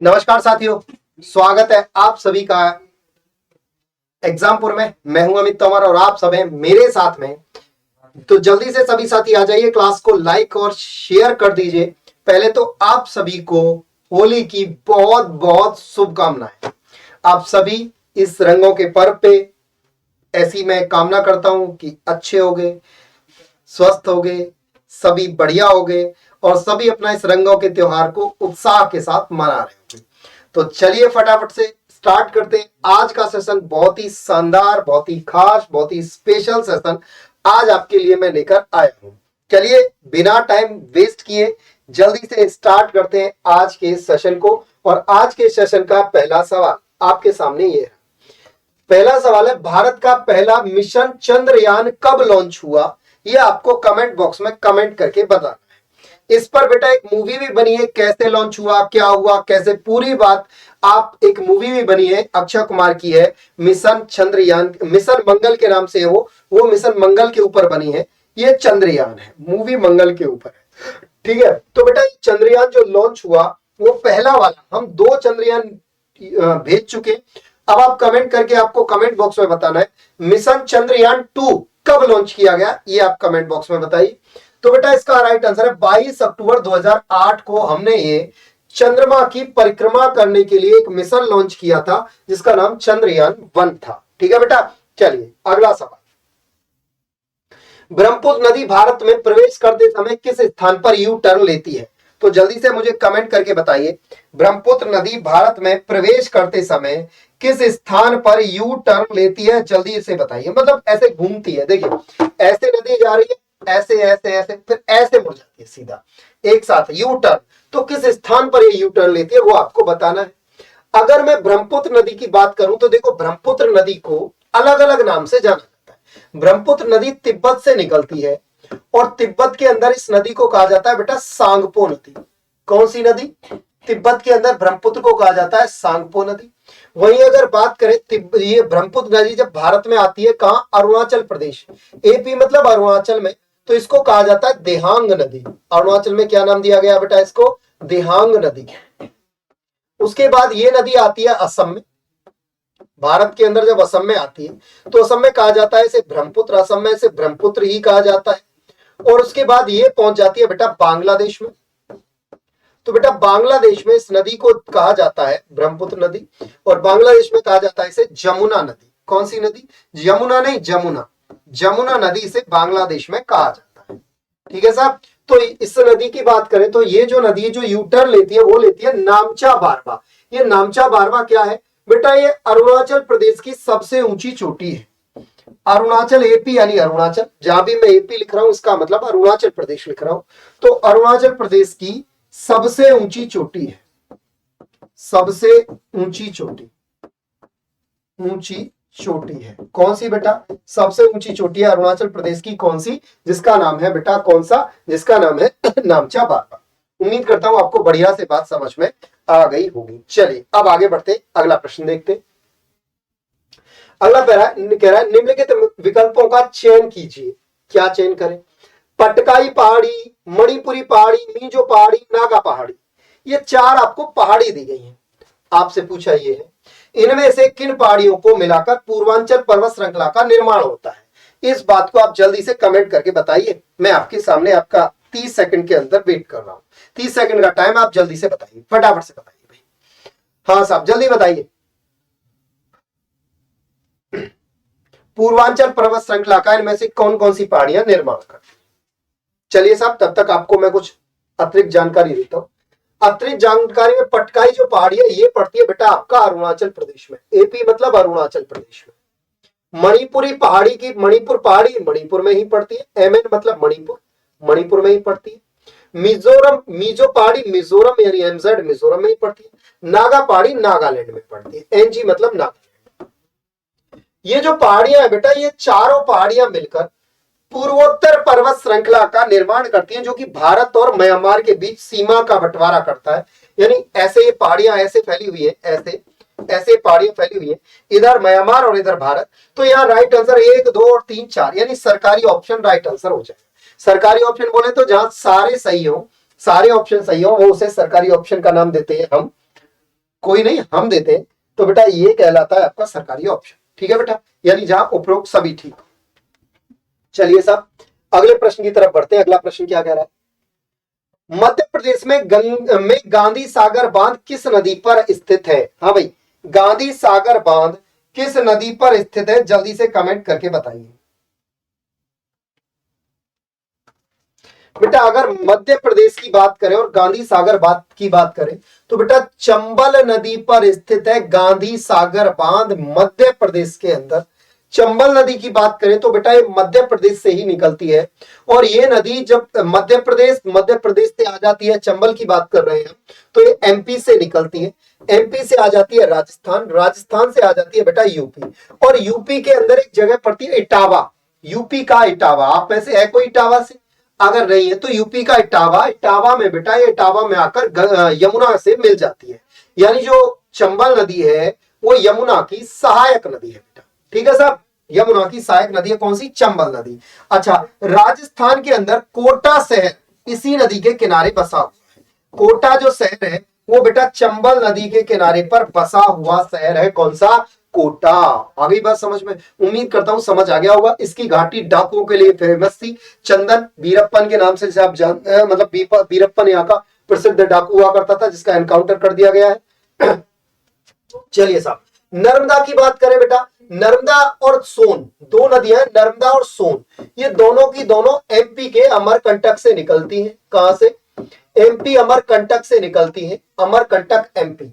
नमस्कार साथियों, स्वागत है आप सभी का एग्जामपुर में। मैं हूं अमित तोमर और आप सब हैं मेरे साथ में। तो जल्दी से सभी साथी आ जाइए, क्लास को लाइक और शेयर कर दीजिए। पहले तो आप सभी को होली की बहुत बहुत शुभकामनाएं। आप सभी इस रंगों के पर्व पे ऐसी मैं कामना करता हूं कि अच्छे होगे, स्वस्थ होगे, सभी बढ़िया होगे और सभी अपना इस रंगों के त्योहार को उत्साह के साथ मना रहे होंगे। तो चलिए फटाफट से स्टार्ट करते हैं। आज का सेशन बहुत ही शानदार, बहुत ही खास, बहुत ही स्पेशल सेशन आज आपके लिए मैं लेकर आया हूं। चलिए बिना टाइम वेस्ट किए जल्दी से स्टार्ट करते हैं आज के सेशन को। और आज के सेशन का पहला सवाल आपके सामने ये है। पहला सवाल है, भारत का पहला मिशन चंद्रयान कब लॉन्च हुआ? ये आपको कमेंट बॉक्स में कमेंट करके बताना है। इस पर बेटा एक मूवी भी बनी है, कैसे लॉन्च हुआ, क्या हुआ, कैसे, पूरी बात आप, एक मूवी भी बनी है, अक्षय कुमार की है, मिशन चंद्रयान, मिशन मंगल के नाम से है वो मिशन मंगल के ऊपर बनी है। ये चंद्रयान है, मूवी मंगल के ऊपर है, ठीक है। तो बेटा चंद्रयान जो लॉन्च हुआ वो पहला वाला, हम 2 चंद्रयान भेज चुके। अब आप कमेंट करके आपको कमेंट बॉक्स में बताना है मिशन चंद्रयान 2 कब लॉन्च किया गया, ये आप कमेंट बॉक्स में बताइए। तो बेटा इसका राइट आंसर है 22 अक्टूबर 2008 को हमने ये चंद्रमा की परिक्रमा करने के लिए एक मिशन लॉन्च किया था जिसका नाम चंद्रयान 1 था। ठीक है बेटा, चलिए अगला सवाल। ब्रह्मपुत्र नदी भारत में प्रवेश करते समय किस स्थान पर यू टर्न लेती है? तो जल्दी से मुझे कमेंट करके बताइए, ब्रह्मपुत्र नदी भारत में प्रवेश करते समय किस स्थान पर यू टर्न लेती है? जल्दी से बताइए, मतलब ऐसे घूमती है। देखिए ऐसे नदी जा रही है, ऐसे ऐसे ऐसे, फिर ऐसे मुड़ जाती है सीधा एक साथ यू टर्न। तो किस स्थान पर ये यू टर्न लेती है वो आपको बताना है। अगर मैं ब्रह्मपुत्र नदी की बात करूं तो देखो ब्रह्मपुत्र नदी को अलग अलग नाम से जाना जाता है। ब्रह्मपुत्र नदी तिब्बत से निकलती है और तिब्बत के अंदर इस नदी को कहा जाता है बेटा सांगपो नदी। कौन सी नदी? तिब्बत के अंदर ब्रह्मपुत्र को कहा जाता है सांगपो नदी। वहीं अगर बात करें ये ब्रह्मपुत्र नदी जब भारत में आती है कहां? अरुणाचल प्रदेश, एपी मतलब अरुणाचल में, तो इसको कहा जाता है देहांग नदी। अरुणाचल में क्या नाम दिया गया बेटा इसको? देहांग नदी। उसके बाद ये नदी आती है असम में। भारत के अंदर जब असम में आती है तो असम में कहा जाता है इसे ब्रह्मपुत्र, असम में इसे ब्रह्मपुत्र ही कहा जाता है। और उसके बाद ये पहुंच जाती है बेटा बांग्लादेश में। तो बेटा बांग्लादेश में इस नदी को कहा जाता है ब्रह्मपुत्र नदी और बांग्लादेश में कहा जाता है इसे जमुना नदी। कौन सी नदी? यमुना नहीं, जमुना। जमुना नदी से बांग्लादेश में कहा जाता है। ठीक है साहब। तो इस नदी की बात करें तो ये जो नदी है जो यू टर्न लेती है वो लेती है नामचा बारवा। ये नामचा बारवा क्या है बेटा? ये अरुणाचल प्रदेश की सबसे ऊंची चोटी है। अरुणाचल, एपी यानी अरुणाचल, जहां भी मैं एपी लिख रहा हूं इसका मतलब अरुणाचल प्रदेश लिख रहा हूं। तो अरुणाचल प्रदेश की सबसे ऊंची चोटी है, सबसे ऊंची चोटी, ऊंची चोटी है कौन सी बेटा? सबसे ऊंची चोटी है अरुणाचल प्रदेश की, कौन सी? जिसका नाम है बेटा कौन सा? जिसका नाम है नामचा बारवा। उम्मीद करता हूं आपको बढ़िया से बात समझ में आ गई होगी। चलिए अब आगे बढ़ते, अगला प्रश्न देखते। अगला पैरा कह रहा है निम्नलिखित विकल्पों का चयन कीजिए। क्या चयन करें? पटकाई पहाड़ी, मणिपुरी पहाड़ी, मीजो पहाड़ी, नागा पहाड़ी। ये 4 आपको पहाड़ी दी गई हैं। आपसे पूछा ये है इनमें से किन पहाड़ियों को मिलाकर पूर्वांचल पर्वत श्रृंखला का निर्माण होता है? इस बात को आप जल्दी से कमेंट करके बताइए। मैं आपके सामने आपका 30 सेकंड के अंदर वेट कर रहा हूं। 30 सेकंड का टाइम, आप जल्दी से बताइए, फटाफट से बताइए भाई। हाँ साहब जल्दी बताइए। पूर्वांचल पर्वत श्रृंखला का इनमें से कौन कौन सी पहाड़ियां निर्माण करती? चलिए साहब तब तक आपको मैं कुछ अतिरिक्त जानकारी देता हूं। अतिरिक्त जानकारी में पटकाई जो पहाड़ी है ये पड़ती है बेटा आपका अरुणाचल प्रदेश में, एपी मतलब अरुणाचल प्रदेश में। मणिपुरी पहाड़ी की, मणिपुर पहाड़ी मणिपुर में ही पड़ती है, एमएन मतलब मणिपुर, मणिपुर में ही पड़ती है। मिजोरम, मीजो पहाड़ी मिजोरम यानी एमजेड मिजोरम में ही पड़ती है। नागा पहाड़ी नागालैंड में पड़ती है, एनजी मतलब नागालैंड। ये जो पहाड़ियां है बेटा ये चारों पहाड़ियां मिलकर पूर्वोत्तर पर्वत श्रृंखला का निर्माण करती हैं जो कि भारत और म्यांमार के बीच सीमा का बंटवारा करता है। यानी ऐसे ये पहाड़ियां ऐसे फैली हुई है, ऐसे ऐसे पहाड़ियां फैली हुई है, इधर म्यांमार और इधर भारत। तो यहाँ राइट आंसर 1, 2 और 3, 4 यानी सरकारी ऑप्शन राइट आंसर हो जाएगा। सरकारी ऑप्शन बोले तो जहां सारे सही हो, सारे ऑप्शन सही हो वो उसे सरकारी ऑप्शन का नाम देते हैं हम कोई नहीं, हम देते हैं। तो बेटा ये कहलाता है आपका सरकारी ऑप्शन। ठीक है बेटा, यानी जहां उपरोक्त सभी ठीक। चलिए साहब अगले प्रश्न की तरफ बढ़ते हैं। अगला प्रश्न क्या कह रहा है? मध्य प्रदेश में में गांधी सागर बांध किस नदी पर स्थित है? हाँ भाई, गांधी सागर बांध किस नदी पर स्थित है? जल्दी से कमेंट करके बताइए बेटा। अगर मध्य प्रदेश की बात करें और गांधी सागर बांध की बात करें तो बेटा चंबल नदी पर स्थित है गांधी सागर बांध, मध्य प्रदेश के अंदर। चंबल नदी की बात करें तो बेटा ये मध्य प्रदेश से ही निकलती है। और ये नदी जब मध्य प्रदेश से आ जाती है, चंबल की बात कर रहे हैं, तो ये एमपी से निकलती है। एमपी से आ जाती है राजस्थान, राजस्थान से आ जाती है बेटा यूपी। और यूपी के अंदर एक जगह पड़ती है इटावा, यूपी का इटावा। आप में से है कोई इटावा से? अगर नहीं है तो यूपी का इटावा, इटावा में बेटा ये इटावा में आकर यमुना से मिल जाती है। यानी जो चंबल नदी है वो यमुना की सहायक नदी है बेटा। ठीक है साहब, यमुना की सहायक नदी है कौन सी? चंबल नदी। अच्छा, राजस्थान के अंदर कोटा शहर इसी नदी के किनारे बसा हुआ है। कोटा जो शहर है वो बेटा चंबल नदी के किनारे पर बसा हुआ शहर है। कौन सा? कोटा। आ गई बात समझ में? उम्मीद करता हूं समझ आ गया होगा। इसकी घाटी डाकुओं के लिए फेमस थी। चंदन वीरप्पन के नाम से आप जानते हैं, मतलब वीरप्पन यहाँ का प्रसिद्ध डाकू हुआ करता था जिसका एनकाउंटर कर दिया गया है। चलिए साहब, नर्मदा की बात करें बेटा, नर्मदा और सोन दो नदियां, नर्मदा और सोन, ये दोनों की दोनों एमपी के अमरकंटक से निकलती हैं। कहां से? एमपी अमरकंटक से निकलती है। अमरकंटक एमपी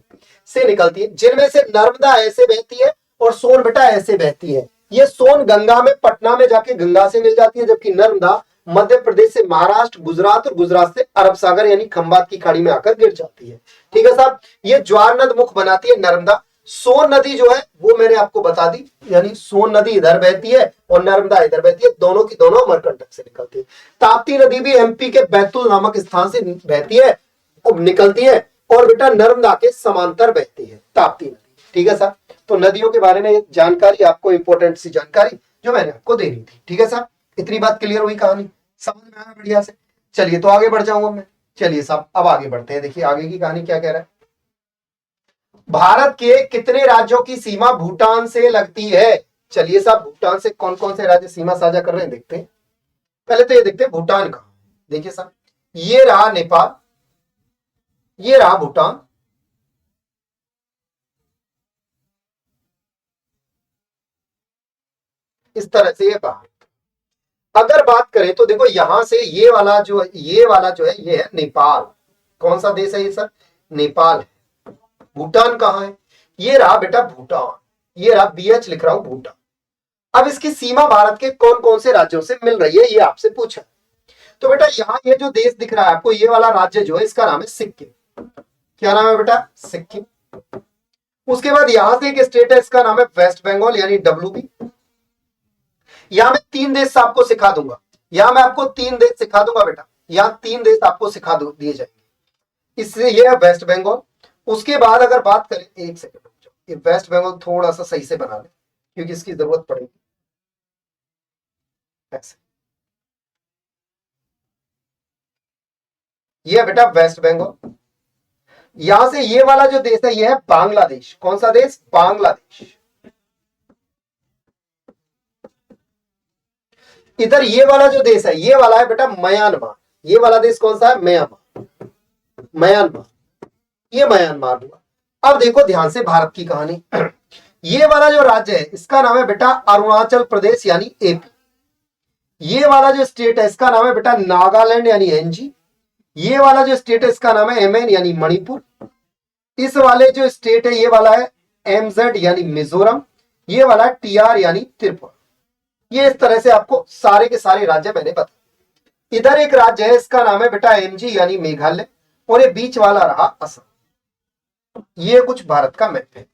से निकलती है, जिनमें से नर्मदा ऐसे बहती है और सोन बेटा ऐसे बहती है। ये सोन गंगा में, पटना में जाके गंगा से मिल जाती है, जबकि नर्मदा मध्य प्रदेश से महाराष्ट्र, गुजरात और गुजरात से अरब सागर यानी खंबात की खाड़ी में आकर गिर जाती है। ठीक है साहब, ये ज्वार नद मुख बनाती है नर्मदा। सोन नदी जो है वो मैंने आपको बता दी, यानी सोन नदी इधर बहती है और नर्मदा इधर बहती है, दोनों की दोनों अमरकंटक से निकलती है। ताप्ती नदी भी एमपी के बैतूल नामक स्थान से बहती है और निकलती है, और बेटा नर्मदा के समांतर बहती है ताप्ती नदी। ठीक है साहब, तो नदियों के बारे में जानकारी, आपको इंपॉर्टेंट सी जानकारी जो मैंने आपको देनी थी। ठीक है साहब, इतनी बात क्लियर हुई, कहानी समझ में आया बढ़िया से? चलिए तो आगे बढ़ जाऊंगा मैं। चलिए साहब अब आगे बढ़ते हैं। देखिए आगे की कहानी क्या कह रहा है। भारत के कितने राज्यों की सीमा भूटान से लगती है? चलिए साहब, भूटान से कौन कौन से राज्य सीमा साझा कर रहे हैं देखते हैं। पहले तो ये देखते हैं भूटान का। देखिए साहब, ये रहा नेपाल, ये रहा भूटान, इस तरह से ये बाहर। अगर बात करें तो देखो यहां से ये वाला जो है ये है नेपाल। कौन सा देश है ये सर? नेपाल है। भूटान कहां है? ये रहा बेटा भूटान, ये रहा बीएच लिख रहा हूं भूटान। अब इसकी सीमा भारत के कौन कौन से राज्यों से मिल रही है ये आपसे पूछा। तो बेटा यहाँ ये जो देश दिख रहा है आपको, ये वाला राज्य जो है इसका नाम है सिक्किम। क्या नाम है बेटा? सिक्किम। उसके बाद यहां से एक स्टेट है, इसका नाम है वेस्ट बंगाल यानी WB। यहां मैं 3 देश आपको सिखा दूंगा, यहां मैं आपको 3 देश सिखा दूंगा बेटा, यहां 3 देश आपको सिखा दिए जाएंगे। इससे ये है वेस्ट बंगाल। उसके बाद अगर बात करें, एक सेकंड, ये वेस्ट बंगाल थोड़ा सा सही से बना ले क्योंकि इसकी जरूरत पड़ेगी। ऐसे ये है बेटा वेस्ट बंगाल। यहां से ये वाला जो देश है ये है बांग्लादेश। कौन सा देश? बांग्लादेश। इधर ये वाला जो देश है ये वाला है बेटा म्यांमार। ये वाला देश कौन सा है? म्यांमार। म्यांमार, ये म्यांमार हुआ। अब देखो ध्यान से भारत की कहानी। ये वाला जो राज्य है इसका नाम है बेटा अरुणाचल प्रदेश यानी AP। ये वाला जो स्टेट है इसका नाम है बेटा नागालैंड यानी NG। ये वाला जो स्टेट है इसका नाम है MN यानी मणिपुर। इस वाले जो स्टेट है ये वाला है MZ यानी मिजोरम। ये वाला TR यानी त्रिपुरा। ये इस तरह से आपको सारे के सारे राज्य मैंने बताया। इधर एक राज्य है इसका नाम है बेटा MG यानी मेघालय, और ये बीच वाला रहा असम। ये कुछ भारत का मैप है।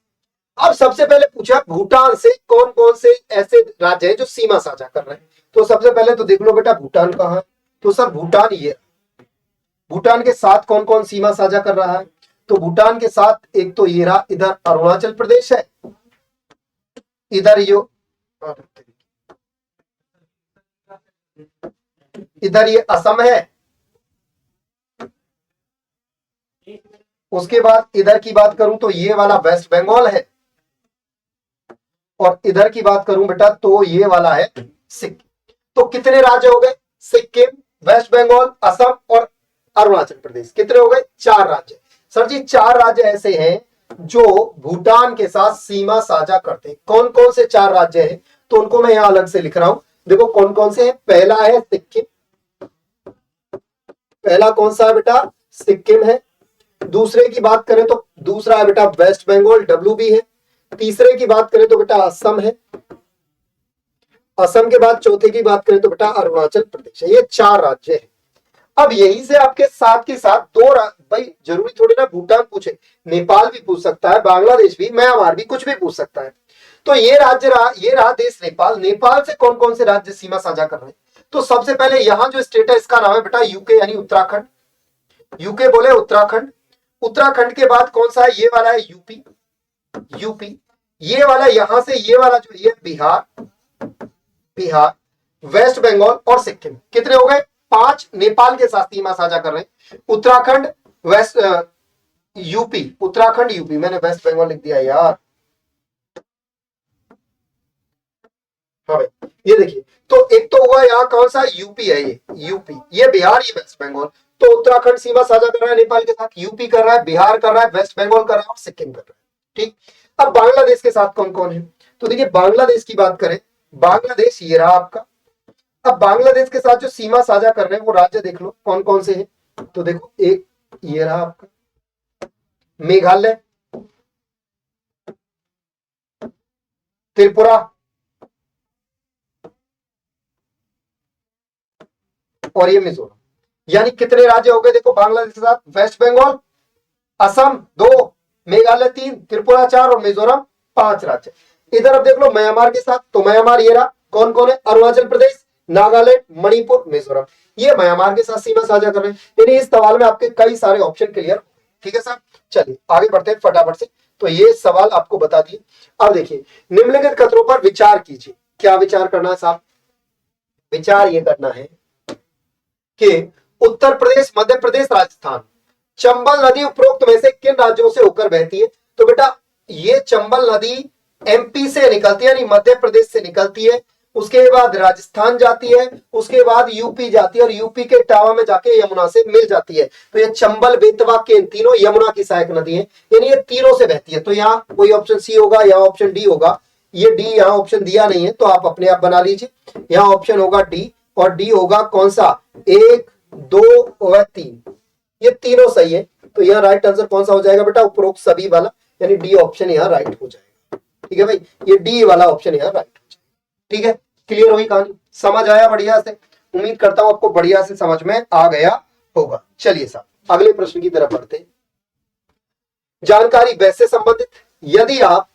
अब सबसे पहले पूछा भूटान से कौन कौन से ऐसे राज्य हैं जो सीमा साझा कर रहे हैं। तो सबसे पहले तो देख लो बेटा भूटान कहां है। तो सर भूटान ये, भूटान के साथ कौन कौन सीमा साझा कर रहा है? तो भूटान के साथ एक तो ये रहा, इधर अरुणाचल प्रदेश है, इधर ये असम है, उसके बाद इधर की बात करूं तो ये वाला वेस्ट बंगाल है, और इधर की बात करूं बेटा तो ये वाला है सिक्किम। तो कितने राज्य हो गए? सिक्किम, वेस्ट बंगाल, असम और अरुणाचल प्रदेश। कितने हो गए? 4 राज्य। सर जी 4 राज्य ऐसे हैं जो भूटान के साथ सीमा साझा करते हैं। कौन कौन से 4 राज्य हैं? तो उनको मैं यहां अलग से लिख रहा हूं। देखो कौन कौन से हैं। पहला है सिक्किम, पहला कौन सा है बेटा? सिक्किम है। दूसरे की बात करें तो दूसरा है बेटा वेस्ट बंगाल, WB है। तीसरे की बात करें तो बेटा असम है। असम के बाद चौथे की बात करें तो बेटा अरुणाचल प्रदेश है। ये 4 राज्य है। अब यही से आपके साथ के साथ भाई जरूरी थोड़ी ना भूटान पूछे, नेपाल भी पूछ सकता है, बांग्लादेश भी, म्यांमार भी, कुछ भी पूछ सकता है। तो ये ये रहा देश नेपाल। नेपाल से कौन कौन से राज्य सीमा साझा कर रहे हैं? तो सबसे पहले यहां जो स्टेट है इसका नाम है बेटा यूके यानी उत्तराखंड। यूके बोले उत्तराखंड। उत्तराखंड के बाद कौन सा है? ये वाला है यूपी। यूपी ये वाला, यहां से ये वाला जो ये बिहार, बिहार, वेस्ट बंगाल और सिक्किम। कितने हो गए? 5 नेपाल के साथ सीमा साझा कर रहे हैं। Uttarakhand, west UP, Uttarakhand UP, मैंने वेस्ट बंगाल लिख दिया यार। हाँ भाई ये देखिए, तो एक तो हुआ यहाँ कौन सा? यूपी है, ये यूपी, ये बिहार, ये वेस्ट बंगाल। तो उत्तराखंड सीमा साझा कर रहा है नेपाल के साथ, यूपी कर रहा है, बिहार कर रहा है, वेस्ट बंगाल कर रहा है और सिक्किम कर रहा है। ठीक। अब बांग्लादेश के साथ कौन कौन है? तो देखिए बांग्लादेश की बात करें, बांग्लादेश ये रहा आपका। अब बांग्लादेश के साथ जो सीमा साझा कर रहे हैं वो राज्य देख लो कौन कौन से हैं। तो देखो एक ये रहा आपका मेघालय, त्रिपुरा और ये मिजोरम। यानी कितने राज्य हो गए? देखो बांग्लादेश के साथ वेस्ट बंगाल, असम 2, मेघालय 3, त्रिपुरा 4 और मिजोरम 5 राज्य। इधर अब देख लो म्यांमार के साथ, तो म्यांमार ये रहा। कौन कौन है? अरुणाचल प्रदेश, नागालैंड, मणिपुर, मिजोरम। ये म्यांमार के साथ सीमा साझा कर रहे हैं। यानी इस सवाल में आपके कई सारे ऑप्शन क्लियर। ठीक है साहब, चलिए आगे बढ़ते हैं फटाफट से। तो ये सवाल आपको बता दिए। अब देखिए निम्नलिखित कथनों पर विचार कीजिए। क्या विचार करना है साहब? विचार ये करना है कि उत्तर प्रदेश, मध्य प्रदेश, राजस्थान, चंबल नदी उपरोक्त में से किन राज्यों से होकर बहती है? तो बेटा ये चंबल नदी MP से निकलती है, यानी मध्य प्रदेश से निकलती है, उसके बाद राजस्थान जाती है, उसके बाद यूपी जाती है और यूपी के टावा में जाके यमुना से मिल जाती है। तो ये चंबल, बेतवा के तीनों यमुना की सहायक नदी है, यानी ये तीनों से बहती है। तो यहाँ कोई ऑप्शन सी होगा, यहाँ ऑप्शन डी होगा। ये डी यहाँ ऑप्शन दिया नहीं है तो आप अपने आप बना लीजिए। यहाँ ऑप्शन होगा डी, और डी होगा कौन सा? 1, 2 और 3, ये तीनों सही है। तो यहाँ राइट आंसर कौन सा हो जाएगा बेटा? उपरोक्त सभी वाला, यानी डी ऑप्शन यहाँ राइट हो जाएगा। ठीक है भाई, ये डी वाला ऑप्शन यहाँ राइट हो जाएगा। ठीक है, क्लियर हुई कहानी? समझ आया बढ़िया से? उम्मीद करता हूं आपको बढ़िया से समझ में आ गया होगा। चलिए साहब अगले प्रश्न की तरफ बढ़ते हैं। जानकारी बैच से संबंधित। यदि आप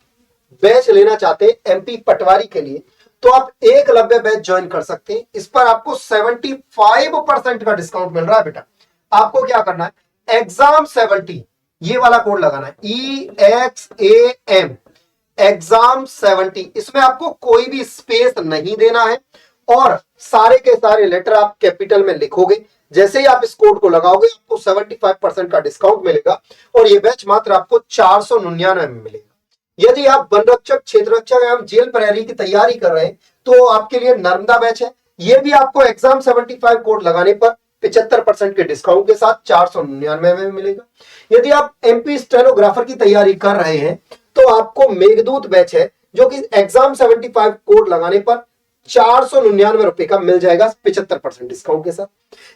बैच लेना चाहते हैं MP पटवारी के लिए तो आप एकलव्य बैच ज्वाइन कर सकते हैं। इस पर आपको 75% का डिस्काउंट मिल रहा है बेटा। आपको क्या करना है? एग्जाम 70 ये वाला कोड लगाना है, EXAM, एग्जाम 70। इसमें आपको कोई भी स्पेस नहीं देना है और सारे के सारे लेटर आप कैपिटल में लिखोगे। जैसे ही आप इस कोड को लगाओगे आपको 75% का डिस्काउंट मिलेगा और ये बैच मात्र आपको 499 में मिलेगा। यदि आप वन रक्षक, क्षेत्र रक्षक एवं जेल प्रहरी की तैयारी कर रहे हैं तो आपके लिए नर्मदा बैच है। ये भी आपको एग्जाम 75 कोड लगाने पर 75% के डिस्काउंट के साथ 499 में मिलेगा। यदि आप MP स्टेनोग्राफर की तैयारी कर रहे हैं तो आपको मेघदूत बैच है जो कि एग्जाम 75 कोड लगाने पर 499 रुपए का मिल जाएगा 75% डिस्काउंट के साथ।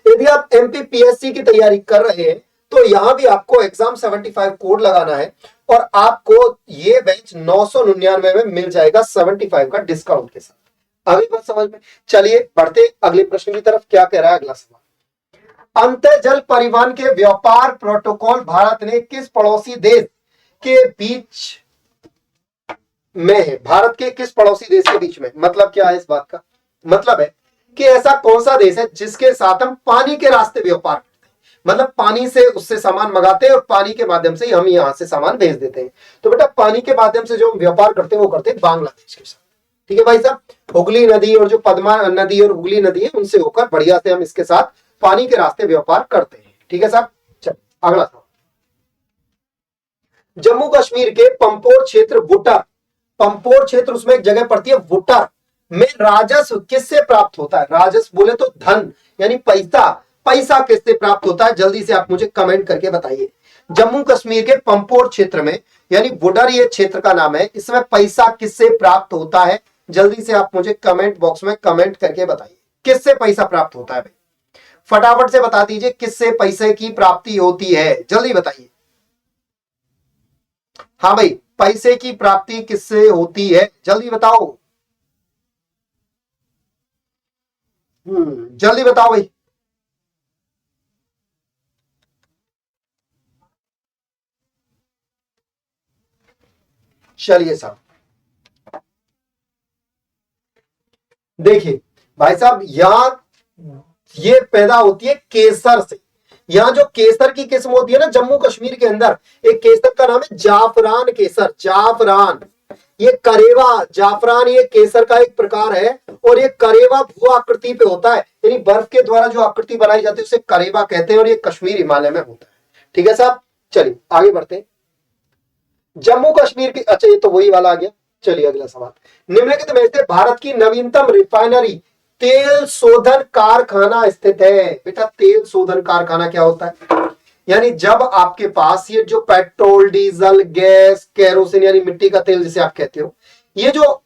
यदि आप MP PSC की तैयारी कर रहे हैं तो यहां भी आपको एग्जाम 75 कोड लगाना है और आपको ये बैच 999 में मिल जाएगा 75 का डिस्काउंट के साथ। अगली बात समझ में? चलिए बढ़ते अगले प्रश्न की तरफ। क्या कह रहा है अगला सवाल? अंतः जल परिवहन के व्यापार प्रोटोकॉल भारत ने किस पड़ोसी देश के बीच में है? भारत के किस पड़ोसी देश के बीच में? मतलब क्या है इस बात का? मतलब है कि ऐसा कौन सा देश है जिसके साथ हम पानी के रास्ते व्यापार करते हैं, मतलब पानी से उससे सामान मंगाते हैं और पानी के माध्यम से हम यहां से सामान भेज देते हैं। तो बेटा पानी के माध्यम से जो हम व्यापार करते हैं वो करते हैं बांग्लादेश के साथ। ठीक है भाई साहब, हुगली नदी और जो पद्मा नदी और हुगली नदी है उनसे होकर बढ़िया से हम इसके साथ पानी के रास्ते व्यापार करते हैं। ठीक है साहब, चल अगला सवाल। जम्मू कश्मीर के पंपोर क्षेत्र वुटर, पंपोर क्षेत्र उसमें एक जगह पड़ती है वुटर में राजस्व किससे प्राप्त होता है? राजस्व बोले तो धन यानी पैसा, पैसा किससे प्राप्त होता है? जल्दी से आप मुझे कमेंट करके बताइए। जम्मू कश्मीर के पंपोर क्षेत्र में यानी वुडर ये क्षेत्र का नाम है, इसमें पैसा किससे प्राप्त होता है? जल्दी से आप मुझे कमेंट बॉक्स में कमेंट करके बताइए किससे पैसा प्राप्त होता है भाई, फटाफट से बता दीजिए किससे पैसे की प्राप्ति होती है, जल्दी बताइए। हाँ भाई, पैसे की प्राप्ति किससे होती है, जल्दी बताओ। जल्दी बताओ भाई। चलिए साहब, देखिए भाई साहब, यहां ये पैदा होती है केसर से। यहां जो केसर की किस्म होती है ना जम्मू कश्मीर के अंदर, एक केसर का नाम है जाफरान केसर, जाफरान। ये करेवा जाफरान ये केसर का एक प्रकार है और ये करेवा भू आकृति पे होता है, यानी बर्फ के द्वारा जो आकृति बनाई जाती है उसे करेवा कहते हैं और ये कश्मीर हिमालय में होता है। ठीक है साहब, चलिए आगे बढ़ते हैं। जम्मू कश्मीर की, अच्छा ये तो वही वाला आ गया। चलिए अगला सवाल, निम्नलिखित में से भारत की नवीनतम रिफाइनरी तेल शोधन कारखाना स्थित है? बेटा तेल शोधन कारखाना क्या होता है? यानी जब आपके पास ये जो पेट्रोल, डीजल, गैस, केरोसिन यानी मिट्टी का तेल जिसे आप कहते हो, ये जो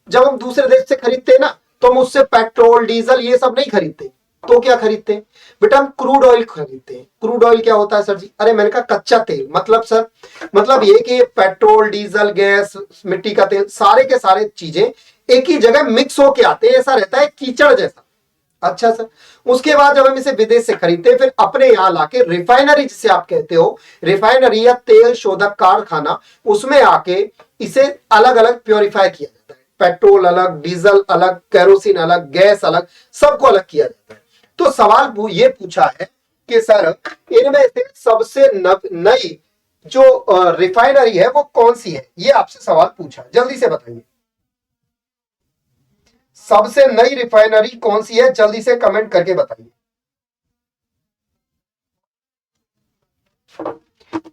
जब हम दूसरे देश से खरीदते हैं ना तो हम उससे पेट्रोल, डीजल ये सब नहीं खरीदते, तो क्या खरीदते हैं? बेटा हम क्रूड ऑयल खरीदते हैं। क्रूड ऑयल क्या होता है सर जी? अरे मैंने कहा कच्चा तेल, मतलब सर मतलब ये कि पेट्रोल, डीजल, गैस, मिट्टी का तेल सारे के सारे चीजें एक ही जगह मिक्स होके आते हैं, ऐसा रहता है कीचड़ जैसा। अच्छा सर, उसके बाद जब हम इसे विदेश से खरीदते हैं फिर अपने यहां लाके रिफाइनरी जिसे आप कहते हो, रिफाइनरी या तेल शोधक कारखाना, उसमें आके इसे अलग अलग प्योरीफाई किया जाता है। पेट्रोल अलग, डीजल अलग, केरोसिन अलग, गैस अलग, सबको अलग किया जाता है। तो सवाल ये पूछा है कि सर इनमें से सबसे नई जो रिफाइनरी है वो कौन सी है, ये आपसे सवाल पूछा, जल्दी से बताइए। सबसे नई रिफाइनरी कौन सी है, जल्दी से कमेंट करके बताइए।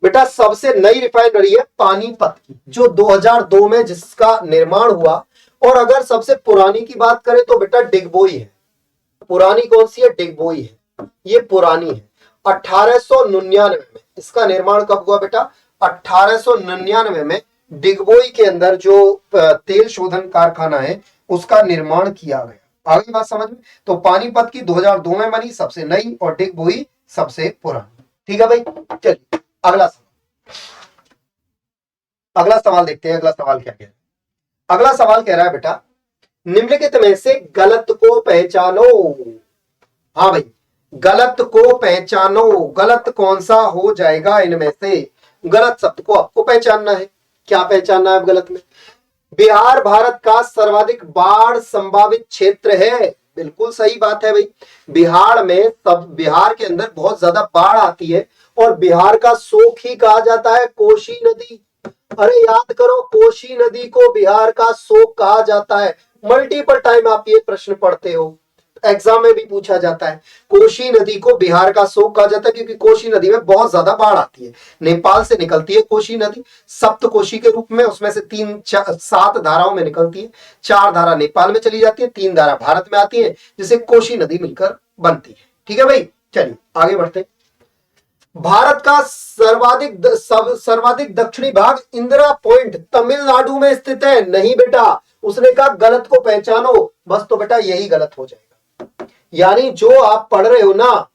बेटा सबसे नई रिफाइनरी है पानीपत की, जो 2002 में जिसका निर्माण हुआ। और अगर सबसे पुरानी की बात करें तो बेटा डिगबोई है। पुरानी कौन सी है? डिगबोई है, ये पुरानी है। 1899 में इसका निर्माण कब हुआ बेटा? 1899 में डिगबोई के अंदर जो तेल शोधन कारखाना है उसका निर्माण किया गया। आगे बात समझ में? तो पानीपत की 2002 में बनी, सबसे नई, और डिगबोई सबसे पुरानी। ठीक है भाई, चलिए अगला सवाल, अगला सवाल देखते हैं। अगला सवाल क्या कह रहा है? अगला सवाल कह रहा है बेटा निम्नलिखित में से गलत को पहचानो। हाँ भाई, गलत को पहचानो। गलत कौन सा हो जाएगा इनमें से? गलत शब्द को आपको पहचानना है। क्या पहचानना है गलत में? बिहार भारत का सर्वाधिक बाढ़ संभावित क्षेत्र है। बिल्कुल सही बात है भाई, बिहार में बिहार के अंदर बहुत ज्यादा बाढ़ आती है और बिहार का शोक ही कहा जाता है कोसी नदी। अरे याद करो, कोसी नदी को बिहार का शोक कहा जाता है। मल्टीपल टाइम आप ये प्रश्न पढ़ते हो, एग्जाम में भी पूछा जाता है। कोसी नदी को बिहार का शोक कहा जाता है क्योंकि कोसी नदी में बहुत ज्यादा बाढ़ आती है। नेपाल से निकलती है कोसी नदी सप्त कोशी के रूप में, उसमें से 7 धाराओं में निकलती है। 4 धारा नेपाल में चली जाती है, 3 धारा भारत में आती है, जिसे कोसी नदी मिलकर बनती है। ठीक है भाई, चलिए आगे बढ़ते। भारत का सर्वाधिक दक्षिणी भाग इंदिरा पॉइंट तमिलनाडु में स्थित है। नहीं बेटा, उसने कहा गलत को पहचानो, बस तो बेटा यही गलत हो जाएगा। यानी जो आप पढ़ रहे हो ना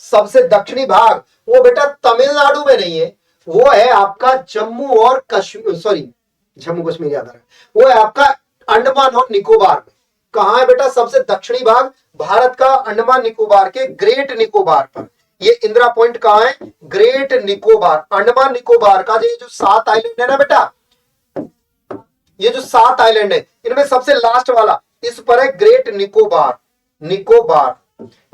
सबसे दक्षिणी भाग, वो बेटा तमिलनाडु में नहीं है, वो है आपका जम्मू और कश्मीर, सॉरी जम्मू कश्मीर याद आ रहा है, वो है आपका अंडमान और निकोबार में। कहां है बेटा सबसे दक्षिणी भाग? भारत का अंडमान निकोबार के ग्रेट निकोबार पर। ये इंदिरा पॉइंट कहां है? ग्रेट निकोबार, अंडमान निकोबार का ये जो 7 आइलैंड है ना बेटा, ये जो 7 आइलैंड है इनमें सबसे लास्ट वाला इस पर है ग्रेट निकोबार। निकोबार,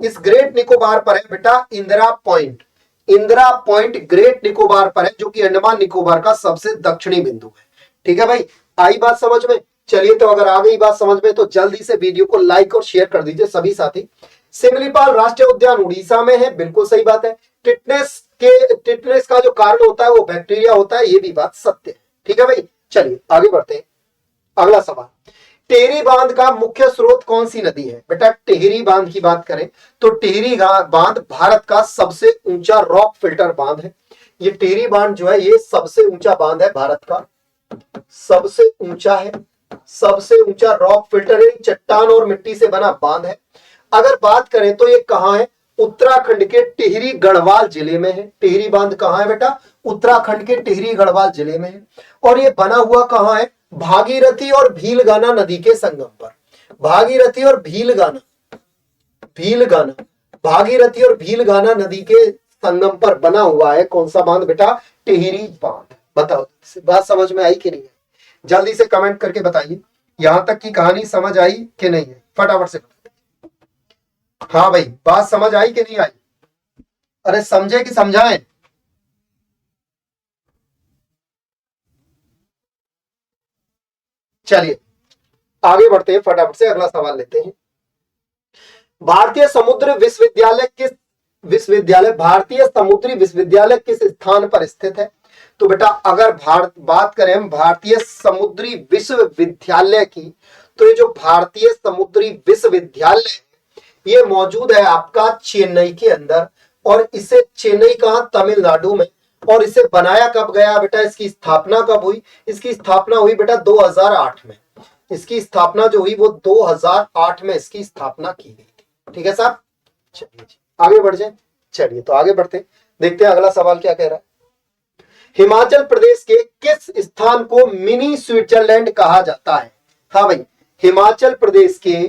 इस ग्रेट निकोबार पर है बेटा Indira point. Indira point great Nicobar पर है, जो कि अंडमान निकोबार का सबसे दक्षिणी बिंदु है। ठीक है भाई, आई बात समझ में? चलिए, तो अगर आ गई बात समझ में तो जल्दी से वीडियो को लाइक और शेयर कर दीजिए सभी साथी। सिमलीपाल राष्ट्रीय उद्यान उड़ीसा में है, बिल्कुल सही बात है। टिटनेस का जो कारण होता है वो बैक्टीरिया होता है, ये भी बात सत्य है। ठीक है भाई, चलिए आगे बढ़ते हैं। अगला सवाल, टिहरी बांध का मुख्य स्रोत कौन सी नदी है? बेटा टिहरी बांध की बात करें तो टिहरी बांध भारत का सबसे ऊंचा रॉक फिल्टर बांध है। ये टिहरी बांध जो है ये सबसे ऊंचा बांध है भारत का, सबसे ऊंचा है, सबसे ऊंचा रॉक फिल्टर है, चट्टान और मिट्टी से बना बांध है। अगर बात करें तो ये कहां है? उत्तराखंड के टिहरी गढ़वाल जिले में है। टिहरी बांध कहां है बेटा? उत्तराखंड के टिहरी गढ़वाल जिले में है। और ये बना हुआ कहां है? भागीरथी और भीलगाना नदी के संगम पर। भागीरथी और भीलगाना भागीरथी और भीलगाना नदी के संगम पर बना हुआ है कौन सा बांध बेटा? टिहरी बांध। बताओ बात समझ में आई कि नहीं? जल्दी से कमेंट करके बताइए, यहां तक की कहानी समझ आई कि नहीं है? फटाफट से। हाँ भाई, बात समझ आई कि नहीं आई? अरे समझे कि समझाएं? चलिए आगे बढ़ते हैं, फटाफट से अगला सवाल लेते हैं। भारतीय समुद्री विश्वविद्यालय किस स्थान पर स्थित है? तो बेटा अगर बात करें हम भारतीय समुद्री विश्वविद्यालय की, तो ये जो भारतीय समुद्री विश्वविद्यालय है ये मौजूद है आपका चेन्नई के अंदर। और इसे चेन्नई कहां? तमिलनाडु में। और इसे बनाया कब गया बेटा? इसकी स्थापना कब हुई? इसकी स्थापना हुई बेटा 2008 में। इसकी स्थापना जो हुई वो 2008 में इसकी स्थापना की गई थी। ठीक है साहब, चलिए आगे बढ़ जाए। चलिए तो आगे बढ़ते देखते हैं अगला सवाल क्या कह रहा है। हिमाचल प्रदेश के किस स्थान को मिनी स्विट्जरलैंड कहा जाता है? हाँ भाई, हिमाचल प्रदेश के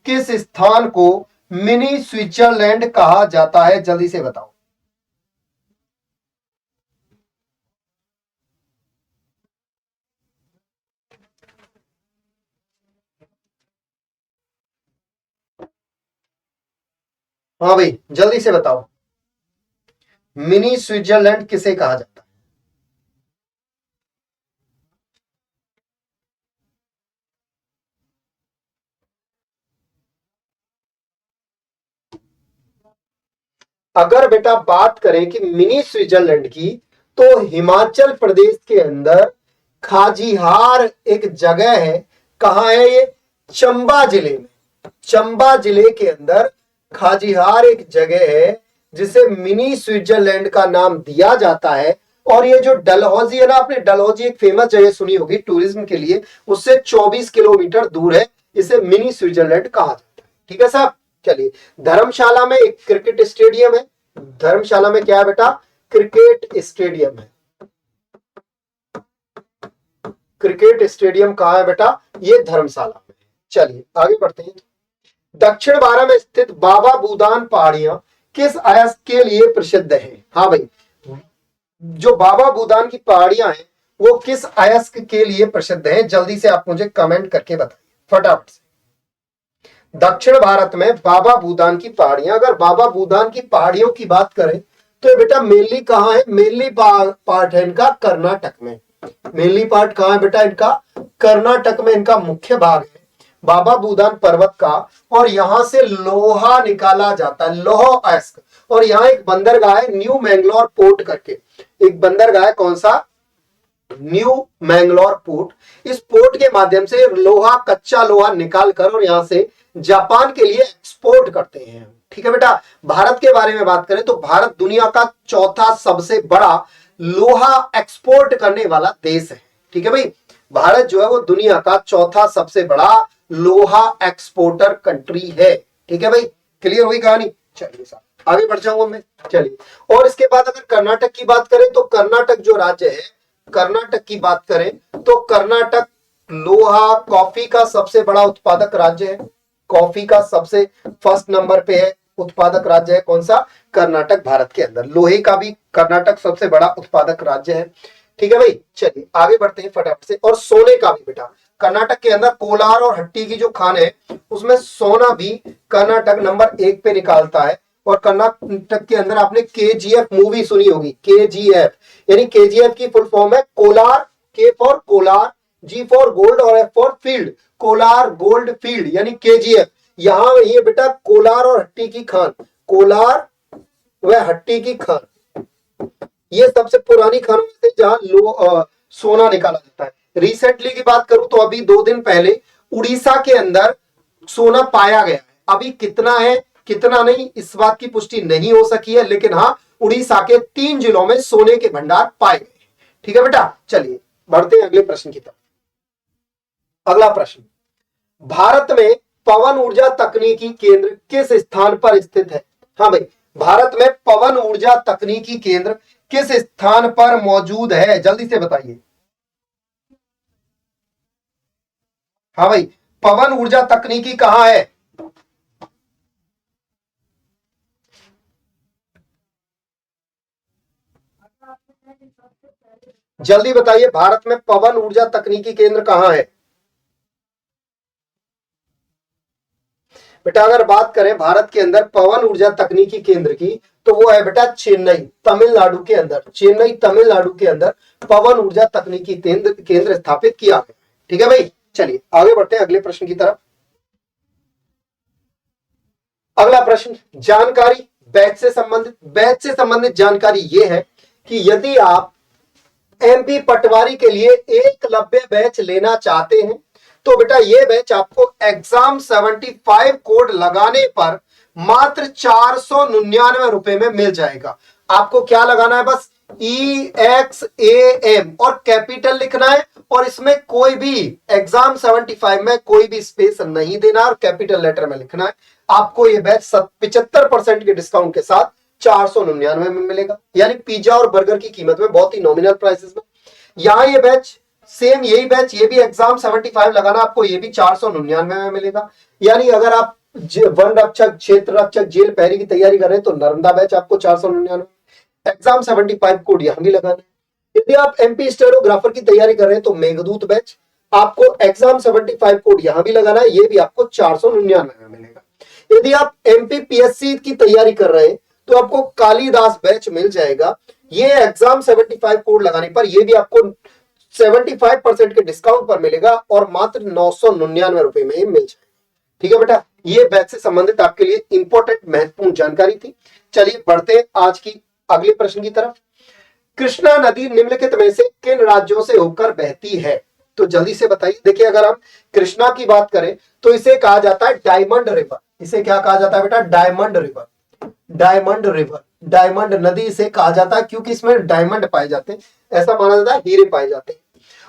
किस स्थान को मिनी स्विट्जरलैंड कहा जाता है? जल्दी से बताओ। हाँ भाई जल्दी से बताओ, मिनी स्विट्जरलैंड किसे कहा जाता है? अगर बेटा बात करें कि मिनी स्विट्जरलैंड की, तो हिमाचल प्रदेश के अंदर खाजिहार एक जगह है। कहां है ये? चंबा जिले में। चंबा जिले के अंदर खाजिहार एक जगह है जिसे मिनी स्विट्जरलैंड का नाम दिया जाता है। और ये जो डलहौजी है ना, आपने डलहौजी एक फेमस जगह सुनी होगी टूरिज्म के लिए, उससे 24 किलोमीटर दूर है। इसे मिनी स्विट्जरलैंड कहा जाता है। ठीक है साहब, चलिए। धर्मशाला में एक क्रिकेट स्टेडियम है। धर्मशाला में क्या है बेटा? क्रिकेट स्टेडियम है। क्रिकेट स्टेडियम कहां है बेटा? ये धर्मशाला में। चलिए आगे बढ़ते हैं। दक्षिण भारत में स्थित बाबा बूदान पहाड़ियां किस अयस्क के लिए प्रसिद्ध है? हाँ भाई, जो बाबा बूदान की पहाड़ियां हैं वो किस अयस्क के लिए प्रसिद्ध हैं? जल्दी से आप मुझे कमेंट करके बताइए फटाफट से। दक्षिण भारत में बाबा बूदान की पहाड़ियां, अगर बाबा बूदान की पहाड़ियों की बात करें तो बेटा मेनली कहां है? मेनली पार्ट है इनका कर्नाटक में। मेनली पार्ट कहां है बेटा इनका? कर्नाटक में इनका मुख्य भाग है बाबा बूदान पर्वत का। और यहां से लोहा निकाला जाता है, लोह अयस्क। और यहाँ एक बंदरगाह है न्यू मैंगलोर पोर्ट करके, एक बंदरगाह है। कौन सा? New Mangalore port. इस पोर्ट के माध्यम से लोहा, कच्चा लोहा निकाल कर और यहां से जापान के लिए एक्सपोर्ट करते हैं। ठीक है बेटा। भारत के बारे में बात करें तो भारत दुनिया का चौथा सबसे बड़ा लोहा एक्सपोर्ट करने वाला देश है। ठीक है भाई, भारत जो है वो दुनिया का चौथा सबसे बड़ा लोहा एक्सपोर्टर कंट्री है। ठीक है भाई, क्लियर हुई कहानी? चलिए साहब आगे बढ़ जाऊंगा मैं। चलिए, और इसके बाद अगर कर्नाटक की बात करें तो कर्नाटक जो राज्य है, कर्नाटक की बात करें तो कर्नाटक लोहा, कॉफी का सबसे बड़ा उत्पादक राज्य है। कॉफी का सबसे फर्स्ट नंबर पे है उत्पादक राज्य है कौन सा? कर्नाटक। भारत के अंदर लोहे का भी कर्नाटक सबसे बड़ा उत्पादक राज्य है। ठीक है भाई, चलिए आगे बढ़ते हैं फटाफट से। और सोने का भी बेटा कर्नाटक के अंदर कोलार और हट्टी की जो खान है उसमें सोना भी कर्नाटक नंबर 1 पे निकालता है। और कर्नाटक के अंदर आपने केजीएफ मूवी सुनी होगी, केजीएफ, यानी केजीएफ की फुल फॉर्म है Kolar, K for Kolar, G for gold और F for field, Kolar gold field यानी केजीएफ। यहां ये बेटा कोलार और हट्टी की खान, कोलार वह हट्टी की खान। ये सबसे पुरानी खानों में से जहां सोना निकाला जाता है। रिसेंटली की बात करूं तो अभी 2 दिन पहले उड़ीसा के अंदर सोना पाया गया है। अभी कितना है कितना नहीं इस बात की पुष्टि नहीं हो सकी है, लेकिन हाँ उड़ीसा के 3 जिलों में सोने के भंडार पाए गए। ठीक है बेटा, चलिए बढ़ते हैं अगले प्रश्न की तरफ। अगला प्रश्न, भारत में पवन ऊर्जा तकनीकी केंद्र किस स्थान पर स्थित है? हाँ भाई, भारत में पवन ऊर्जा तकनीकी केंद्र किस स्थान पर मौजूद है? जल्दी से बताइए। हाँ भाई, पवन ऊर्जा तकनीकी कहां है? जल्दी बताइए, भारत में पवन ऊर्जा तकनीकी केंद्र कहां है? बेटा अगर बात करें भारत के अंदर पवन ऊर्जा तकनीकी केंद्र की, तो वो है बेटा चेन्नई तमिलनाडु के अंदर। चेन्नई तमिलनाडु के अंदर पवन ऊर्जा तकनीकी केंद्र स्थापित किया गया। ठीक है भाई, चलिए आगे बढ़ते हैं अगले प्रश्न की तरफ। अगला प्रश्न, जानकारी बैच से संबंधित जानकारी यह है कि यदि आप एमपी पटवारी के लिए एकलव्य बैच लेना चाहते हैं तो बेटा ये बैच आपको एग्जाम 75 कोड लगाने पर मात्र 499 रुपए में मिल जाएगा। आपको क्या लगाना है? बस EXAM और कैपिटल लिखना है, और इसमें कोई भी एग्जाम 75 में कोई भी स्पेस नहीं देना और कैपिटल लेटर में लिखना है। आपको ये बैच 75% के डिस्काउंट के साथ 499 में मिलेगा, यानी पिज्जा और बर्गर की कीमत में, बहुत ही नॉमिनल प्राइसेस में। यहां ये बैच सेम यही बैच, ये भी एग्जाम 75 लगाना, आपको ये भी 499 में मिलेगा। यानी अगर आप वन रक्षक, क्षेत्र रक्षक, जेल पहरी की तैयारी कर रहे हैं तो नर्मदा बैच आपको 499, एग्जाम 75 कोड यहां भी लगाना है। यदि आप एमपी स्टेनोग्राफर की तैयारी कर रहे हैं तो मेघदूत बैच आपको एग्जाम 75 कोड यहां भी लगाना है, ये भी आपको 499 में मिलेगा। यदि आप एमपी पीएससी की तैयारी कर रहे हैं तो आपको कालिदास बैच मिल जाएगा। ये एग्जाम 75 कोड लगाने पर ये भी आपको 75% के डिस्काउंट पर मिलेगा और मात्र 999 रुपए में मिल जाएगा। ठीक है बेटा, ये बैच से संबंधित आपके लिए इंपॉर्टेंट महत्वपूर्ण जानकारी थी। चलिए बढ़ते हैं आज की अगले प्रश्न की तरफ। कृष्णा नदी निम्नलिखित में से किन राज्यों से होकर बहती है? तो जल्दी से बताइए। देखिए अगर हम कृष्णा की बात करें तो इसे कहा जाता है डायमंड रिवर। इसे क्या कहा जाता है बेटा? Diamond river. Diamond river, diamond नदी इसे कहा जाता है क्योंकि इसमें डायमंड पाए जाते हैं, ऐसा माना जाता है, हीरे पाए जाते हैं।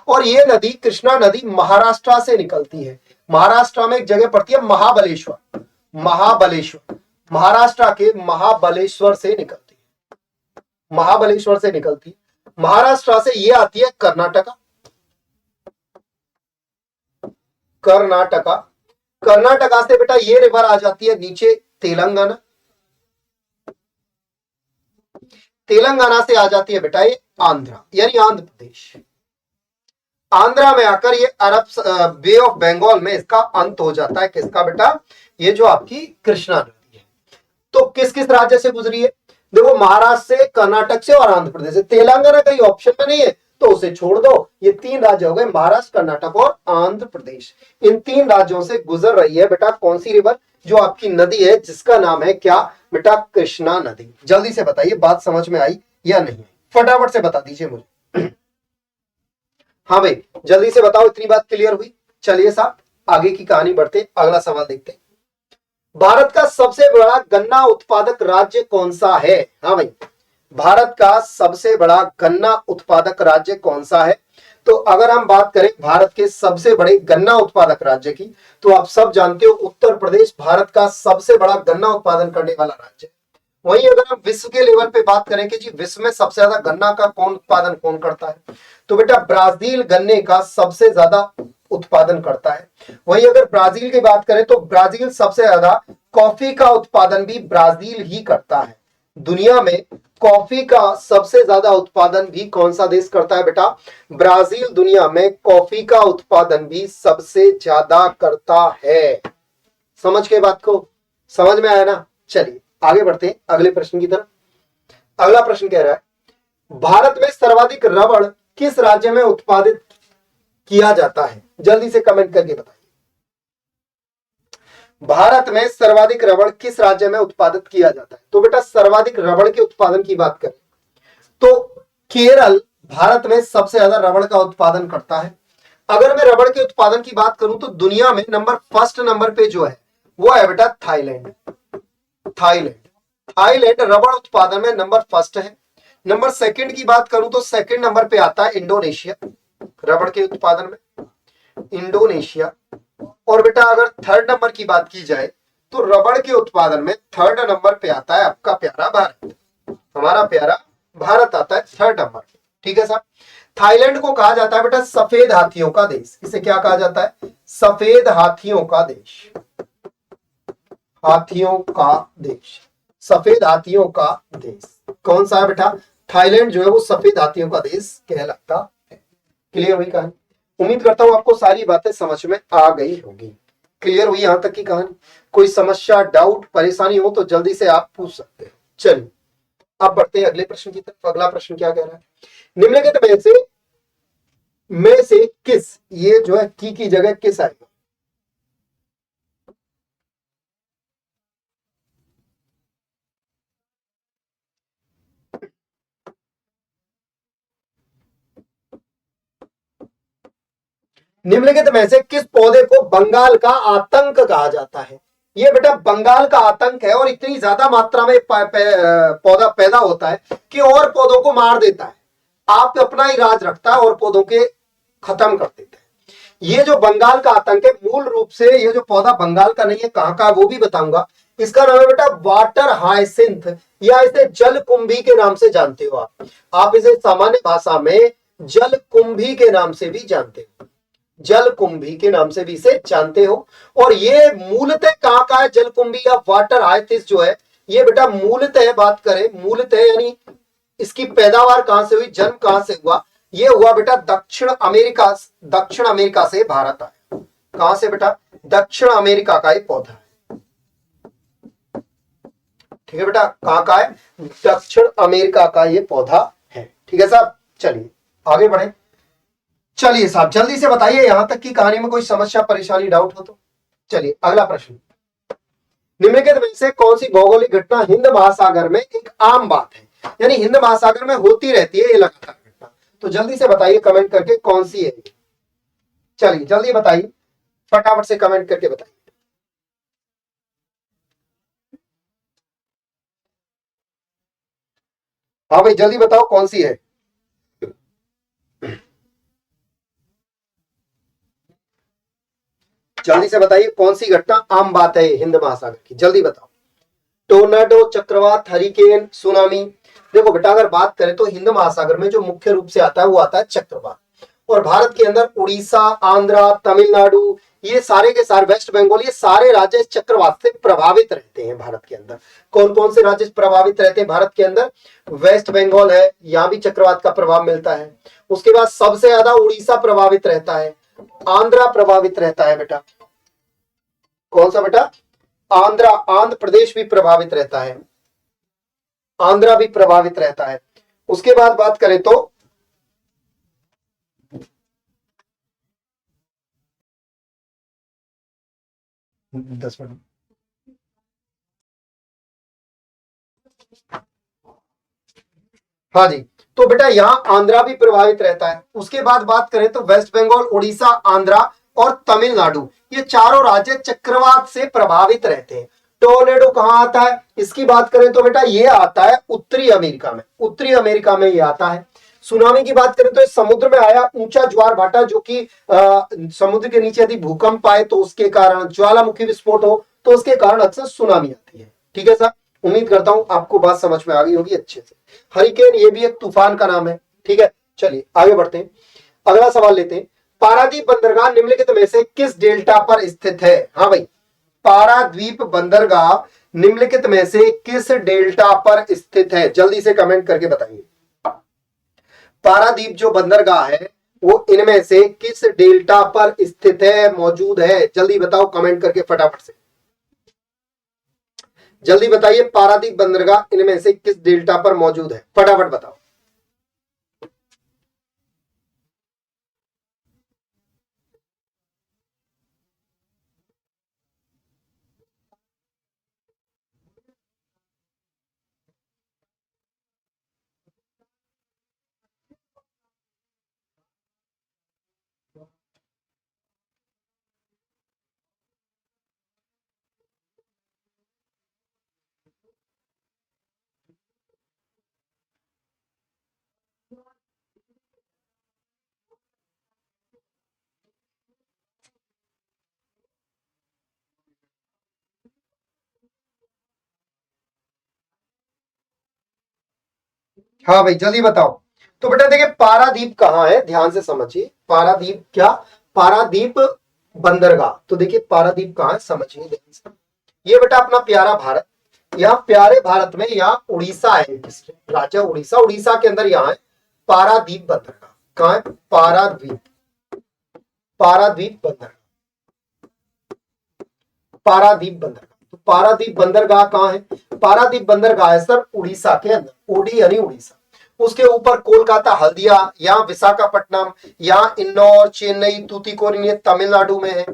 और ये नदी, कृष्णा नदी, महाराष्ट्र से निकलती है। महाराष्ट्र में एक जगह पड़ती है महाबलेश्वर। महाबलेश्वर महाराष्ट्र के महाबलेश्वर से निकलती है। महाबलेश्वर से निकलती है। महाराष्ट्र से ये आती है कर्नाटका। कर्नाटका कर्नाटका से बेटा ये रिवर आ जाती है नीचे तेलंगाना। तेलंगाना से आ जाती है बेटा ये आंध्रा, यानी आंध्र प्रदेश। आंध्रा में आकर ये अरब बे ऑफ बंगाल में इसका अंत हो जाता है। किसका बेटा? ये जो आपकी कृष्णा नदी है। तो किस किस राज्य से गुजरी है? देखो, महाराष्ट्र से, कर्नाटक से और आंध्र प्रदेश से। तेलंगाना कहीं ऑप्शन में नहीं है तो उसे छोड़ दो। ये 3 राज्य हो गए, महाराष्ट्र, कर्नाटक और आंध्र प्रदेश। इन 3 राज्यों से गुजर रही है बेटा कौन सी रिवर? जो आपकी नदी है जिसका नाम है क्या बेटा? कृष्णा नदी। जल्दी से बताइए, बात समझ में आई या नहीं? फटाफट से बता दीजिए मुझे। हाँ भाई, जल्दी से बताओ, इतनी बात क्लियर हुई? चलिए साहब आगे की कहानी बढ़ते, अगला सवाल देखते हैं। भारत का सबसे बड़ा गन्ना उत्पादक राज्य कौन सा है? हाँ भाई, भारत का सबसे बड़ा गन्ना उत्पादक राज्य कौन सा है? तो अगर हम बात करें भारत के सबसे बड़े गन्ना उत्पादक राज्य की, तो आप सब जानते हो उत्तर प्रदेश भारत का सबसे बड़ा गन्ना उत्पादन करने वाला राज्य है। वहीं अगर हम विश्व के लेवल पे बात करें कि जी विश्व में सबसे ज्यादा गन्ना का उत्पादन कौन करता है, तो बेटा ब्राजील गन्ने का सबसे ज्यादा उत्पादन करता है। वहीं अगर ब्राजील की बात करें तो ब्राजील सबसे ज्यादा कॉफी का उत्पादन भी ब्राजील ही करता है। दुनिया में कॉफी का सबसे ज्यादा उत्पादन भी कौन सा देश करता है बेटा? ब्राजील दुनिया में कॉफी का उत्पादन भी सबसे ज्यादा करता है। समझ के बात को? समझ में आया ना? चलिए आगे बढ़ते हैं अगले प्रश्न की तरफ। अगला प्रश्न कह रहा है, भारत में सर्वाधिक रबड़ किस राज्य में उत्पादित किया जाता है? जल्दी से कमेंट करके बताइए। भारत में सर्वाधिक रबड़ किस राज्य में उत्पादित किया जाता है? तो बेटा सर्वाधिक रबड़ के उत्पादन की बात करें तो केरल भारत में सबसे ज्यादा रबड़ का उत्पादन करता है। अगर मैं रबड़ के उत्पादन की बात करूं तो दुनिया में फर्स्ट नंबर पे जो है वो है बेटा थाईलैंड। थाईलैंड थाईलैंड रबड़ उत्पादन में नंबर फर्स्ट है। नंबर सेकंड की बात करूं तो सेकंड नंबर पे आता है इंडोनेशिया रबड़ के उत्पादन में, इंडोनेशिया। और बेटा अगर थर्ड नंबर की बात की जाए तो रबड़ के उत्पादन में थर्ड नंबर पे आता है आपका प्यारा भारत, हमारा प्यारा भारत आता है थर्ड नंबर। ठीक है साहब। थाईलैंड को कहा जाता है बेटा सफेद हाथियों का देश। इसे क्या कहा जाता है? सफेद हाथियों का देश, हाथियों का देश, सफेद हाथियों का देश। कौन सा है बेटा? थाईलैंड जो है वो सफेद हाथियों का देश कहलाता है। क्लियर हुई कहानी? उम्मीद करता हूं आपको सारी बातें समझ में आ गई होगी। क्लियर हुई यहां तक की कहानी? कोई समस्या, डाउट, परेशानी हो तो जल्दी से आप पूछ सकते हैं। चलिए अब बढ़ते हैं अगले प्रश्न की तरफ। अगला प्रश्न क्या कह रहा है? निम्नलिखित में से किस, ये जो है की जगह किस आएगा? निम्नलिखित में से किस पौधे को बंगाल का आतंक कहा जाता है? ये बेटा बंगाल का आतंक है और इतनी ज्यादा मात्रा में पौधा पैदा होता है कि और पौधों को मार देता है। आप अपना ही राज रखता है और पौधों के खत्म कर देता है। ये जो बंगाल का आतंक है मूल रूप से ये जो पौधा बंगाल का नहीं है, कहां का वो भी बताऊंगा। इसका नाम है बेटा वाटर हायसिंथ या इसे जल कुंभी के नाम से जानते हो आप इसे सामान्य भाषा में जल कुंभी के नाम से भी जानते हो, जल कुंभी के नाम से भी इसे जानते हो। और ये मूलतः कहां का है? जल कुंभी या वाटर हायसिंथ जो है ये बेटा मूलतः बात करें, मूलतः यानी इसकी पैदावार कहां से हुई, जन्म कहां से हुआ? ये हुआ बेटा दक्षिण अमेरिका, दक्षिण अमेरिका से भारत आया। कहां से बेटा? दक्षिण अमेरिका का एक पौधा है। ठीक है बेटा, कहां का है? दक्षिण अमेरिका का ये पौधा है। ठीक है साहब, चलिए आगे बढ़े। चलिए साहब जल्दी से बताइए यहां तक की कहानी में कोई समस्या, परेशानी, डाउट हो तो। चलिए अगला प्रश्न। निम्नलिखित में से कौन सी भौगोलिक घटना हिंद महासागर में एक आम बात है, यानी हिंद महासागर में होती रहती है ये लगातार घटना? तो जल्दी से बताइए कमेंट करके कौन सी है। चलिए जल्दी बताइए, फटाफट से कमेंट करके बताइए। हाँ भाई जल्दी बताओ कौन सी है। जल्दी से बताइए कौन सी घटना आम बात है हिंद महासागर की, जल्दी बताओ। टोर्नाडो, चक्रवात, हरिकेन, सुनामी। देखो बेटा अगर बात करें तो हिंद महासागर में जो मुख्य रूप से आता है वो आता है चक्रवात। और भारत के अंदर उड़ीसा, आंध्रा, तमिलनाडु, ये सारे के सारे, वेस्ट बंगाल, ये सारे राज्य चक्रवात से प्रभावित रहते हैं भारत के अंदर। कौन कौन से राज्य प्रभावित रहते हैं भारत के अंदर? वेस्ट बंगाल है, यहां भी चक्रवात का प्रभाव मिलता है। उसके बाद सबसे ज्यादा उड़ीसा प्रभावित रहता है, आंध्रा प्रभावित रहता है बेटा। कौन सा बेटा? आंध्रा, आंध्र प्रदेश भी प्रभावित रहता है, आंध्रा भी प्रभावित रहता है। उसके बाद बात करें तो 10 मिनट। हाँ जी, तो बेटा यहाँ आंध्रा भी प्रभावित रहता है। उसके बाद बात करें तो वेस्ट बंगाल, उड़ीसा, आंध्रा और तमिलनाडु, ये चारों राज्य चक्रवात से प्रभावित रहते हैं। टोर्नेडो कहां आता है इसकी बात करें तो बेटा ये आता है उत्तरी अमेरिका में, उत्तरी अमेरिका में ये आता है। सुनामी की बात करें तो समुद्र में आया ऊंचा ज्वार भाटा, जो कि समुद्र के नीचे यदि भूकंप आए तो उसके कारण, ज्वालामुखी विस्फोट हो तो उसके कारण अक्सर सुनामी आती है। ठीक है सर, उम्मीद करता हूं आपको बात समझ में आ गई होगी अच्छे से। हरिकेन ये भी एक तूफान का नाम है। ठीक है, चलिए आगे बढ़ते हैं, अगला सवाल लेते हैं। पारादीप बंदरगाह निम्नलिखित में से किस डेल्टा पर स्थित है? हाँ भाई, पाराद्वीप बंदरगाह निम्नलिखित में से किस डेल्टा पर स्थित है? जल्दी से कमेंट करके बताइए। पारादीप जो बंदरगाह है वो इनमें से किस डेल्टा पर स्थित है, मौजूद है? जल्दी बताओ कमेंट करके फटाफट से, जल्दी बताइए। पारादीप बंदरगाह इनमें से किस डेल्टा पर मौजूद है, फटाफट बताओ। हाँ भाई जल्दी बताओ। तो बेटा देखिए पारादीप कहाँ है, ध्यान से समझिए। पारादीप क्या, पारादीप बंदरगाह। तो देखिए पारादीप कहाँ है, समझिए ध्यान से। ये बेटा अपना प्यारा भारत, यहाँ प्यारे भारत में यहाँ उड़ीसा है, राज्य उड़ीसा, उड़ीसा के अंदर यहाँ है पारादीप बंदरगाह। कहाँ है, पारादीप, पारादीप बंदरगाह, पारादीप बंदरगाह। तो पारादीप बंदरगाह कहाँ है, पारादीप बंदरगाह है सर उड़ीसा के अंदर, ओडी यानी उड़ीसा। उसके ऊपर कोलकाता, हल्दिया, यहाँ विशाखापट्टनम, यहाँ इंदौर, चेन्नई, तूतीकोरिन ये तमिलनाडु में है।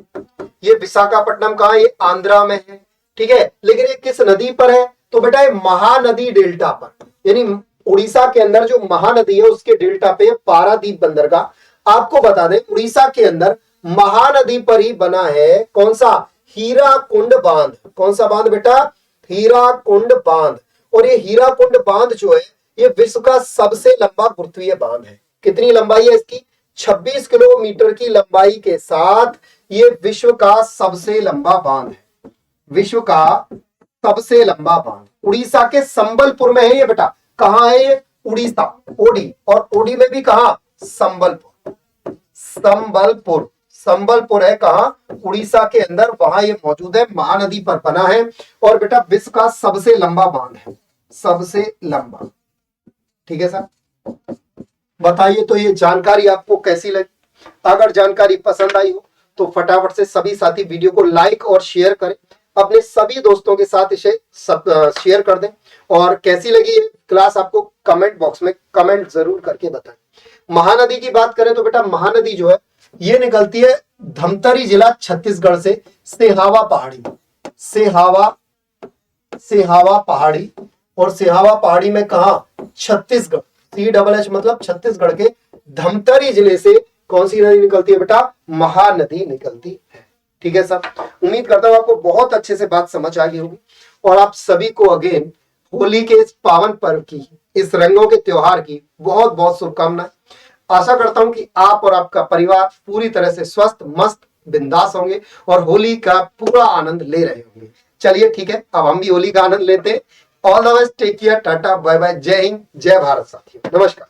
ये विशाखापट्टनम कहाँ है, ये आंध्रा में है। ठीक है, लेकिन ये किस नदी पर है, तो बेटा ये महानदी डेल्टा पर, यानी उड़ीसा के अंदर जो महानदी है उसके डेल्टा पे पारादीप बंदरगाह। आपको बता दें उड़ीसा के अंदर महानदी पर ही बना है कौन सा, हीराकुंड बांध। कौन सा बांध बेटा, हीराकुंड बांध। और ये हीराकुंड बांध जो है ये विश्व का सबसे लंबा गुरुत्वीय बांध है। कितनी लंबाई है इसकी, 26 किलोमीटर की लंबाई के साथ ये विश्व का सबसे लंबा बांध है, विश्व का सबसे लंबा बांध। उड़ीसा के संबलपुर में है ये बेटा। कहां है ये, उड़ीसा, ओडी, और ओडी में भी कहा, संबलपुर, संबलपुर, संबलपुर है कहा, उड़ीसा के अंदर, वहां ये मौजूद है, महानदी पर बना है। और बेटा विश्व का सबसे लंबा बांध है, सबसे लंबा। ठीक है सर, बताइए तो ये जानकारी आपको कैसी लगी। अगर जानकारी पसंद आई हो तो फटाफट से सभी साथी वीडियो को लाइक और शेयर करें, अपने सभी दोस्तों के साथ इसे शेयर कर दें। और कैसी लगी ये क्लास आपको कमेंट बॉक्स में कमेंट जरूर करके बताएं। महानदी की बात करें तो बेटा महानदी जो है ये निकलती है धमतरी जिला छत्तीसगढ़ से, सिहावा पहाड़ी, सिहावा, सिहावा पहाड़ी। और सिहावा पहाड़ी में कहा, छत्तीसगढ़, CHH मतलब छत्तीसगढ़ के धमतरी जिले से कौन सी नदी निकलती है बेटा, महानदी निकलती है। ठीक है सर, उम्मीद करता हूं आपको बहुत अच्छे से बात समझ आ गई होगी। और आप सभी को अगेन होली के इस पावन पर्व की, इस रंगों के त्योहार की बहुत बहुत शुभकामनाएं। आशा करता हूं कि आप और आपका परिवार पूरी तरह से स्वस्थ, मस्त, बिंदास होंगे और होली का पूरा आनंद ले रहे होंगे। चलिए ठीक है, अब हम भी होली का आनंद लेते हैं। All the best, take care, tata, bye bye, जय हिंद, जय भारत साथियों, नमस्कार।